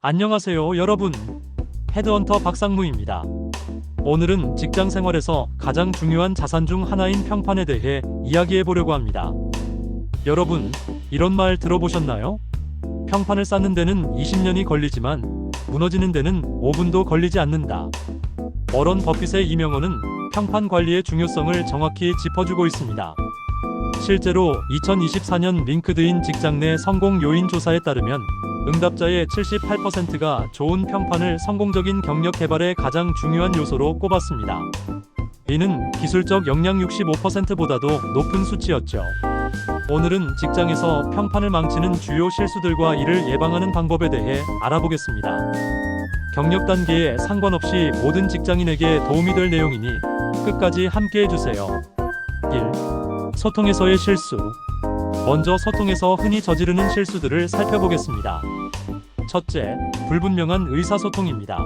안녕하세요, 여러분. 헤드헌터 박상무입니다. 오늘은 직장 생활에서 가장 중요한 자산 중 하나인 평판에 대해 이야기해 보려고 합니다. 여러분, 이런 말 들어보셨나요? 평판을 쌓는 데는 20년이 걸리지만 무너지는 데는 5분도 걸리지 않는다. 워런 버핏의 이 명언은 평판 관리의 중요성을 정확히 짚어주고 있습니다. 실제로 2024년 링크드인 직장 내 성공 요인 조사에 따르면 응답자의 78%가 좋은 평판을 성공적인 경력 개발의 가장 중요한 요소로 꼽았습니다. 이는 기술적 역량 65%보다도 높은 수치였죠. 오늘은 직장에서 평판을 망치는 주요 실수들과 이를 예방하는 방법에 대해 알아보겠습니다. 경력 단계에 상관없이 모든 직장인에게 도움이 될 내용이니 끝까지 함께 해주세요. 1. 소통에서의 실수. 먼저 소통에서 흔히 저지르는 실수들을 살펴보겠습니다. 첫째, 불분명한 의사소통입니다.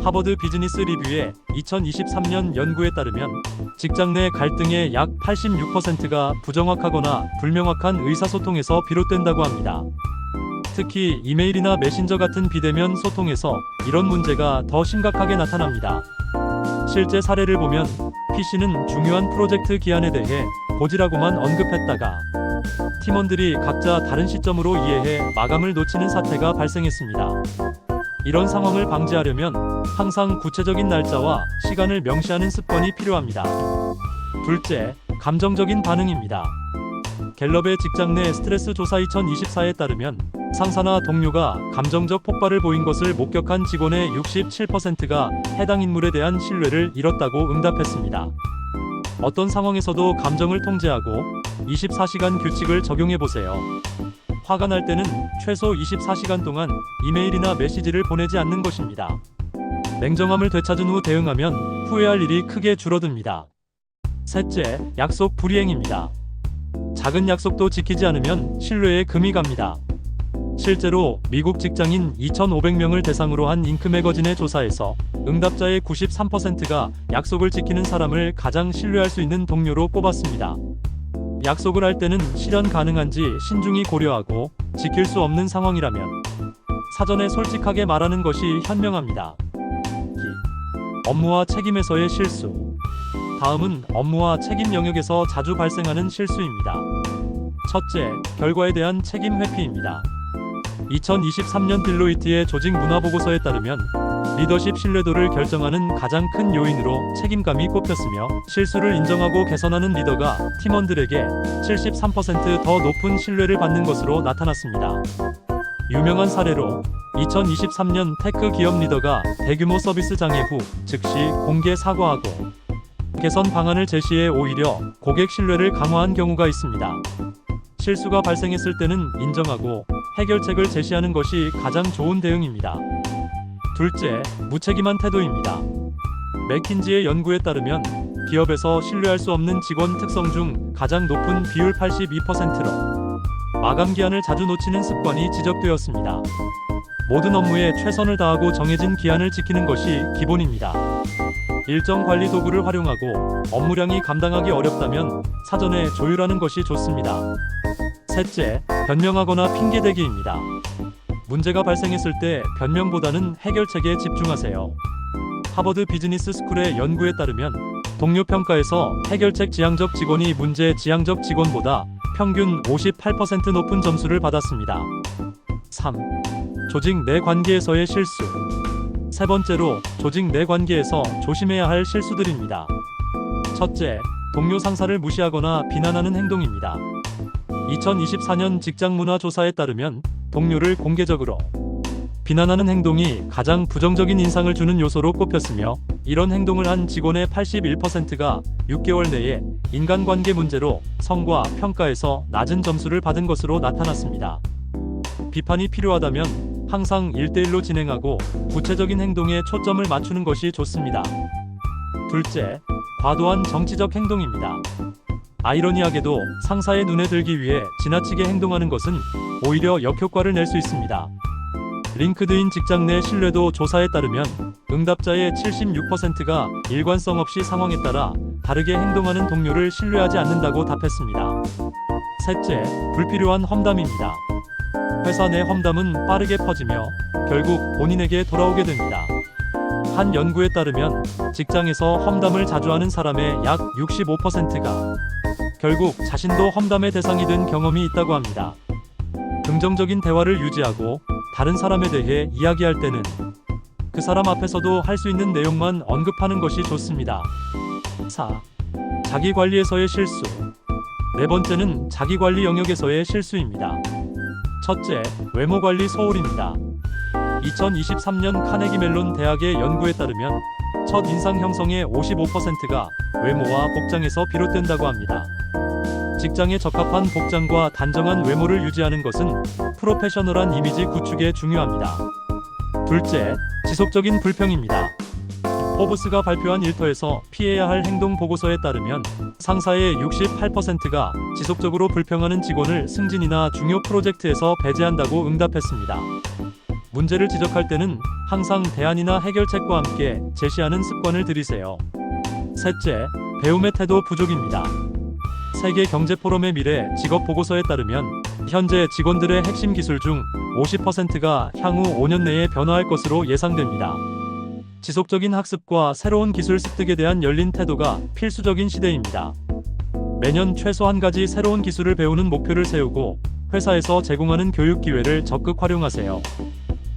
하버드 비즈니스 리뷰의 2023년 연구에 따르면 직장 내 갈등의 약 86%가 부정확하거나 불명확한 의사소통에서 비롯된다고 합니다. 특히 이메일이나 메신저 같은 비대면 소통에서 이런 문제가 더 심각하게 나타납니다. 실제 사례를 보면 PC는 중요한 프로젝트 기한에 대해 고지라고만 언급했다가 팀원들이 각자 다른 시점으로 이해해 마감을 놓치는 사태가 발생했습니다. 이런 상황을 방지하려면 항상 구체적인 날짜와 시간을 명시하는 습관이 필요합니다. 둘째, 감정적인 반응입니다. 갤럽의 직장 내 스트레스 조사 2024에 따르면 상사나 동료가 감정적 폭발을 보인 것을 목격한 직원의 67%가 해당 인물에 대한 신뢰를 잃었다고 응답했습니다. 어떤 상황에서도 감정을 통제하고 24시간 규칙을 적용해보세요. 화가 날 때는 최소 24시간 동안 이메일이나 메시지를 보내지 않는 것입니다. 냉정함을 되찾은 후 대응하면 후회할 일이 크게 줄어듭니다. 셋째, 약속 불이행입니다. 작은 약속도 지키지 않으면 신뢰에 금이 갑니다. 실제로 미국 직장인 2,500명을 대상으로 한 잉크 매거진의 조사에서 응답자의 93%가 약속을 지키는 사람을 가장 신뢰할 수 있는 동료로 꼽았습니다. 약속을 할 때는 실현 가능한지 신중히 고려하고 지킬 수 없는 상황이라면 사전에 솔직하게 말하는 것이 현명합니다. 2. 업무와 책임에서의 실수. 다음은 업무와 책임 영역에서 자주 발생하는 실수입니다. 첫째, 결과에 대한 책임 회피입니다. 2023년 딜로이트의 조직 문화 보고서에 따르면 리더십 신뢰도를 결정하는 가장 큰 요인으로 책임감이 꼽혔으며 실수를 인정하고 개선하는 리더가 팀원들에게 73% 더 높은 신뢰를 받는 것으로 나타났습니다. 유명한 사례로 2023년 테크 기업 리더가 대규모 서비스 장애 후 즉시 공개 사과하고 개선 방안을 제시해 오히려 고객 신뢰를 강화한 경우가 있습니다. 실수가 발생했을 때는 인정하고 해결책을 제시하는 것이 가장 좋은 대응입니다. 둘째, 무책임한 태도입니다. 맥킨지의 연구에 따르면 기업에서 신뢰할 수 없는 직원 특성 중 가장 높은 비율 82%로 마감 기한을 자주 놓치는 습관이 지적되었습니다. 모든 업무에 최선을 다하고 정해진 기한을 지키는 것이 기본입니다. 일정 관리 도구를 활용하고 업무량이 감당하기 어렵다면 사전에 조율하는 것이 좋습니다. 셋째, 변명하거나 핑계대기입니다. 문제가 발생했을 때 변명보다는 해결책에 집중하세요. 하버드 비즈니스 스쿨의 연구에 따르면 동료 평가에서 해결책 지향적 직원이 문제 지향적 직원보다 평균 58% 높은 점수를 받았습니다. 3. 조직 내 관계에서의 실수. 세 번째로 조직 내 관계에서 조심해야 할 실수들입니다. 첫째, 동료 상사를 무시하거나 비난하는 행동입니다. 2024년 직장 문화 조사에 따르면 동료를 공개적으로 비난하는 행동이 가장 부정적인 인상을 주는 요소로 꼽혔으며 이런 행동을 한 직원의 81%가 6개월 내에 인간관계 문제로 성과 평가에서 낮은 점수를 받은 것으로 나타났습니다. 비판이 필요하다면 항상 1대1로 진행하고 구체적인 행동에 초점을 맞추는 것이 좋습니다. 둘째, 과도한 정치적 행동입니다. 아이러니하게도 상사의 눈에 들기 위해 지나치게 행동하는 것은 오히려 역효과를 낼 수 있습니다. 링크드인 직장 내 신뢰도 조사에 따르면 응답자의 76%가 일관성 없이 상황에 따라 다르게 행동하는 동료를 신뢰하지 않는다고 답했습니다. 셋째, 불필요한 험담입니다. 회사 내 험담은 빠르게 퍼지며 결국 본인에게 돌아오게 됩니다. 한 연구에 따르면 직장에서 험담을 자주 하는 사람의 약 65%가 결국 자신도 험담의 대상이 된 경험이 있다고 합니다. 긍정적인 대화를 유지하고 다른 사람에 대해 이야기할 때는 그 사람 앞에서도 할 수 있는 내용만 언급하는 것이 좋습니다. 4. 자기관리에서의 실수. 네 번째는 자기관리 영역에서의 실수입니다. 첫째, 외모관리 소홀입니다. 2023년 카네기 멜론 대학의 연구에 따르면 첫 인상 형성의 55%가 외모와 복장에서 비롯된다고 합니다. 직장에 적합한 복장과 단정한 외모를 유지하는 것은 프로페셔널한 이미지 구축에 중요합니다. 둘째, 지속적인 불평입니다. 포브스가 발표한 일터에서 피해야 할 행동 보고서에 따르면 상사의 68%가 지속적으로 불평하는 직원을 승진이나 중요 프로젝트에서 배제한다고 응답했습니다. 문제를 지적할 때는 항상 대안이나 해결책과 함께 제시하는 습관을 들이세요. 셋째, 배움의 태도 부족입니다. 세계 경제 포럼의 미래 직업 보고서에 따르면 현재 직원들의 핵심 기술 중 50%가 향후 5년 내에 변화할 것으로 예상됩니다. 지속적인 학습과 새로운 기술 습득에 대한 열린 태도가 필수적인 시대입니다. 매년 최소 한 가지 새로운 기술을 배우는 목표를 세우고 회사에서 제공하는 교육 기회를 적극 활용하세요.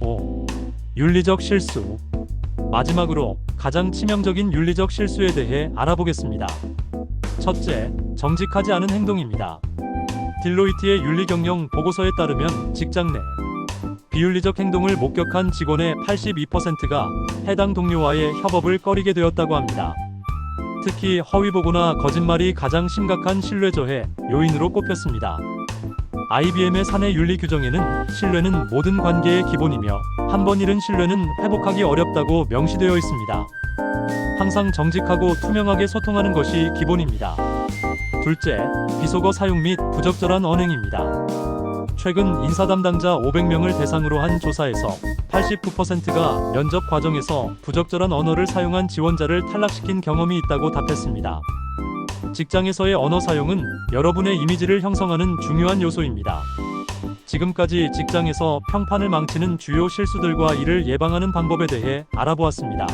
5. 윤리적 실수. 마지막으로 가장 치명적인 윤리적 실수에 대해 알아보겠습니다. 첫째, 정직하지 않은 행동입니다. 딜로이트의 윤리경영 보고서에 따르면 직장 내 비윤리적 행동을 목격한 직원의 82%가 해당 동료와의 협업을 꺼리게 되었다고 합니다. 특히 허위 보고나 거짓말이 가장 심각한 신뢰 저해 요인으로 꼽혔습니다. IBM의 사내 윤리 규정에는 신뢰는 모든 관계의 기본이며 한 번 잃은 신뢰는 회복하기 어렵다고 명시되어 있습니다. 항상 정직하고 투명하게 소통하는 것이 기본입니다. 둘째, 비속어 사용 및 부적절한 언행입니다. 최근 인사 담당자 500명을 대상으로 한 조사에서 89%가 면접 과정에서 부적절한 언어를 사용한 지원자를 탈락시킨 경험이 있다고 답했습니다. 직장에서의 언어 사용은 여러분의 이미지를 형성하는 중요한 요소입니다. 지금까지 직장에서 평판을 망치는 주요 실수들과 이를 예방하는 방법에 대해 알아보았습니다.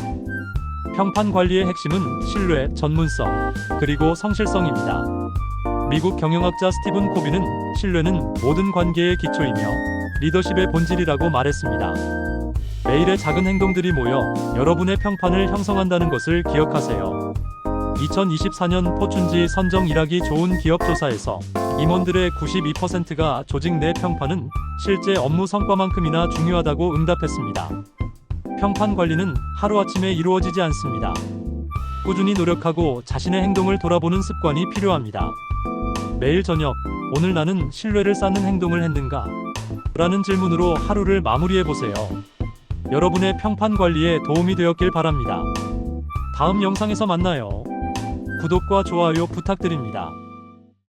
평판 관리의 핵심은 신뢰, 전문성, 그리고 성실성입니다. 미국 경영학자 스티븐 코비는 신뢰는 모든 관계의 기초이며 리더십의 본질이라고 말했습니다. 매일의 작은 행동들이 모여 여러분의 평판을 형성한다는 것을 기억하세요. 2024년 포춘지 선정 일하기 좋은 기업 조사에서 임원들의 92%가 조직 내 평판은 실제 업무 성과만큼이나 중요하다고 응답했습니다. 평판 관리는 하루아침에 이루어지지 않습니다. 꾸준히 노력하고 자신의 행동을 돌아보는 습관이 필요합니다. 매일 저녁, 오늘 나는 신뢰를 쌓는 행동을 했는가? 라는 질문으로 하루를 마무리해보세요. 여러분의 평판 관리에 도움이 되었길 바랍니다. 다음 영상에서 만나요. 구독과 좋아요 부탁드립니다.